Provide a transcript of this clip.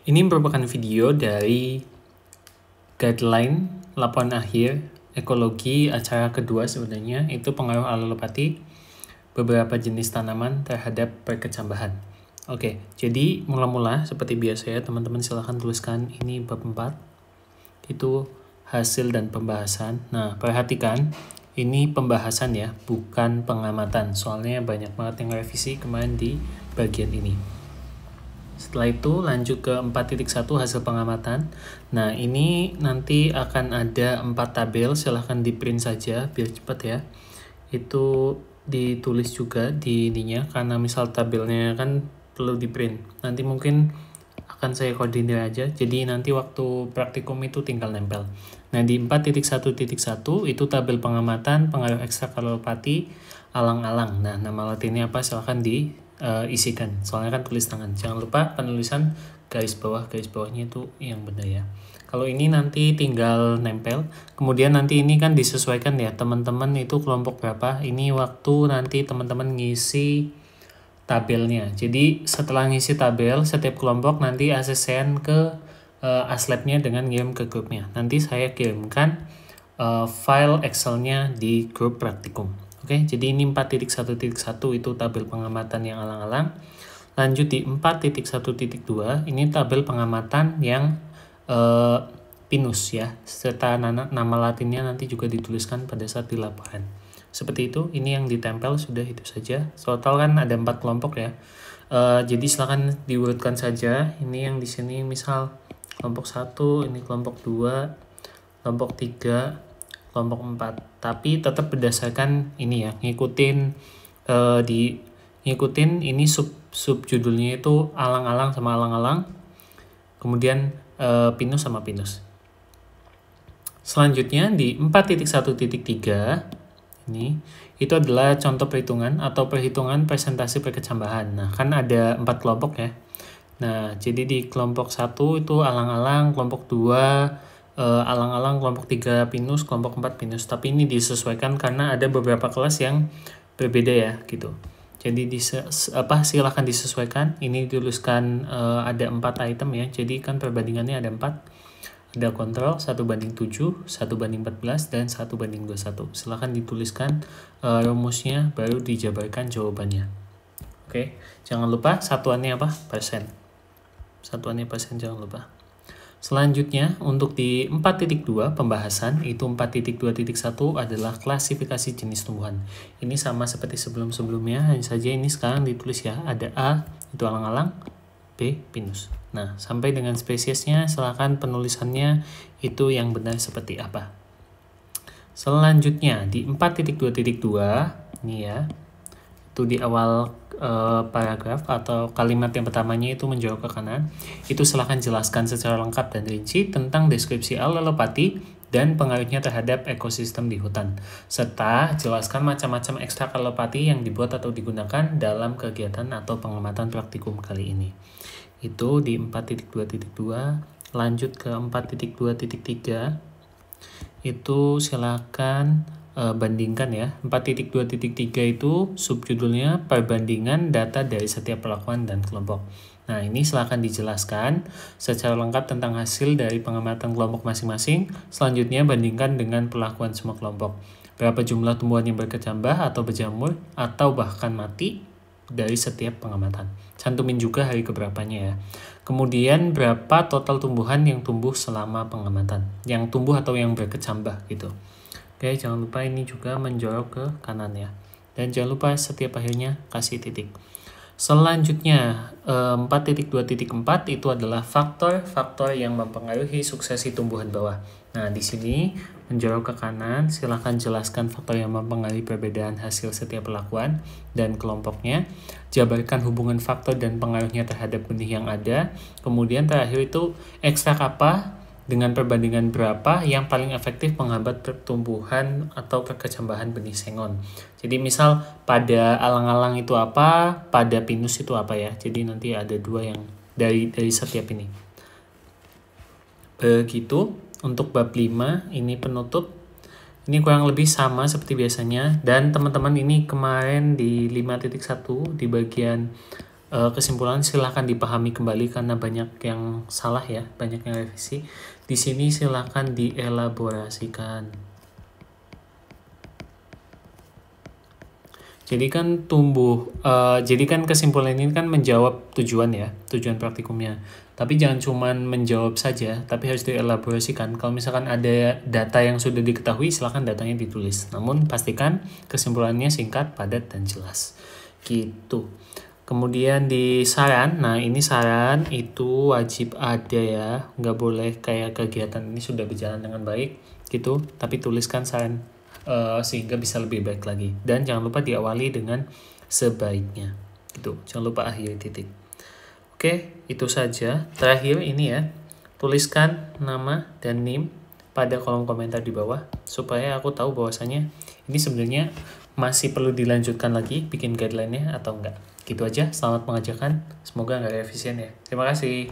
Ini merupakan video dari guideline laporan akhir ekologi acara kedua sebenarnya, itu pengaruh alelopati beberapa jenis tanaman terhadap perkecambahan. Oke, jadi mula-mula seperti biasa ya teman-teman, silahkan tuliskan ini bab 4, itu hasil dan pembahasan. Nah, perhatikan ini pembahasan ya, bukan pengamatan, soalnya banyak banget yang revisi kemarin di bagian ini. Setelah itu lanjut ke 4.1 hasil pengamatan. Nah, ini nanti akan ada 4 tabel, silahkan di print saja biar cepat ya. Itu ditulis juga di ininya, karena misal tabelnya kan perlu di print. Nanti mungkin akan saya koordinir aja, jadi nanti waktu praktikum itu tinggal nempel. Nah, di 4.1.1 itu tabel pengamatan pengaruh ekstrak alelopati alang-alang. Nah, nama latinnya apa silahkan isikan, soalnya kan tulis tangan. Jangan lupa penulisan garis bawahnya itu yang benar ya. Kalau ini nanti tinggal nempel, kemudian nanti ini kan disesuaikan ya teman-teman itu kelompok berapa. Ini waktu nanti teman-teman ngisi tabelnya. Jadi setelah ngisi tabel setiap kelompok nanti ACCN ke Aslabnya dengan ngirim ke grupnya. Nanti saya kirimkan file Excelnya di grup praktikum. Oke, jadi ini 4.1.1 itu tabel pengamatan yang alang-alang. Lanjut di 4.1.2 ini tabel pengamatan yang pinus ya, serta nama latinnya nanti juga dituliskan pada saat di laporan. Seperti itu, ini yang ditempel sudah itu saja. Total kan ada 4 kelompok ya. Jadi silakan diurutkan saja. Ini yang di sini misal kelompok 1, ini kelompok 2, kelompok 3, kelompok 4. Tapi tetap berdasarkan ini ya, ngikutin ini sub judulnya itu alang-alang sama alang-alang. Kemudian pinus sama pinus. Selanjutnya di 4.1.3 ini itu adalah contoh perhitungan atau perhitungan presentasi perkecambahan. Nah, kan ada 4 kelompok ya. Nah, jadi di kelompok 1 itu alang-alang, kelompok 2 alang-alang, kelompok 3 pinus, kelompok 4 pinus. Tapi ini disesuaikan karena ada beberapa kelas yang berbeda ya gitu. Jadi silahkan disesuaikan. Ini dituliskan ada 4 item ya. Jadi kan perbandingannya ada 4. Ada kontrol 1:7, 1:14, dan 1:21. Silahkan dituliskan rumusnya, baru dijabarkan jawabannya. Oke, jangan lupa satuannya apa? Persen. Satuannya persen, jangan lupa. Selanjutnya, untuk di 4.2 pembahasan, itu 4.2.1 adalah klasifikasi jenis tumbuhan. Ini sama seperti sebelum-sebelumnya, hanya saja ini sekarang ditulis ya, ada A, itu alang-alang, B, pinus. Nah, sampai dengan spesiesnya, silakan penulisannya itu yang benar seperti apa. Selanjutnya, di 4.2.2, ini ya, itu di awal paragraf atau kalimat yang pertamanya itu menjauh ke kanan, itu silakan jelaskan secara lengkap dan rinci tentang deskripsi alelopati dan pengaruhnya terhadap ekosistem di hutan, serta jelaskan macam-macam ekstrak alelopati yang dibuat atau digunakan dalam kegiatan atau pengamatan praktikum kali ini. Itu di 4.2.2. Lanjut ke 4.2.3, itu silakan bandingkan ya. 4.2.3 itu subjudulnya perbandingan data dari setiap perlakuan dan kelompok. Nah, ini silakan dijelaskan secara lengkap tentang hasil dari pengamatan kelompok masing-masing. Selanjutnya bandingkan dengan perlakuan semua kelompok. Berapa jumlah tumbuhan yang berkecambah atau berjamur atau bahkan mati dari setiap pengamatan. Cantumin juga hari keberapanya ya. Kemudian berapa total tumbuhan yang tumbuh selama pengamatan, yang tumbuh atau yang berkecambah gitu. Oke, jangan lupa ini juga menjorok ke kanan ya. Dan jangan lupa setiap akhirnya kasih titik. Selanjutnya 4.2.4 itu adalah faktor-faktor yang mempengaruhi suksesi tumbuhan bawah. Nah, di sini menjorok ke kanan, silahkan jelaskan faktor yang mempengaruhi perbedaan hasil setiap perlakuan dan kelompoknya. Jabarkan hubungan faktor dan pengaruhnya terhadap benih yang ada. Kemudian terakhir itu ekstrak apa dengan perbandingan berapa yang paling efektif menghambat pertumbuhan atau perkecambahan benih sengon. Jadi misal pada alang-alang itu apa, pada pinus itu apa ya. Jadi nanti ada 2 yang dari setiap ini. Begitu untuk bab 5 ini penutup. Ini kurang lebih sama seperti biasanya, dan teman-teman ini kemarin di 5.1 di bagian kesimpulan silahkan dipahami kembali karena banyak yang salah ya, banyak yang revisi. Di sini silahkan dielaborasikan. Jadi kan jadi kan kesimpulan ini kan menjawab tujuan ya, tujuan praktikumnya. Tapi jangan cuman menjawab saja, tapi harus dielaborasikan. Kalau misalkan ada data yang sudah diketahui, silakan datanya ditulis. Namun pastikan kesimpulannya singkat, padat, dan jelas. Gitu. Kemudian di saran, nah ini saran itu wajib ada ya, nggak boleh kayak kegiatan ini sudah berjalan dengan baik gitu, tapi tuliskan saran sehingga bisa lebih baik lagi. Dan jangan lupa diawali dengan sebaiknya gitu, jangan lupa akhiri titik. Oke, itu saja. Terakhir ini ya, tuliskan nama dan NIM pada kolom komentar di bawah supaya aku tahu bahwasanya ini sebenarnya masih perlu dilanjutkan lagi bikin guideline-nya atau enggak. Gitu aja, selamat mengerjakan. Semoga nggak revisian ya. Terima kasih.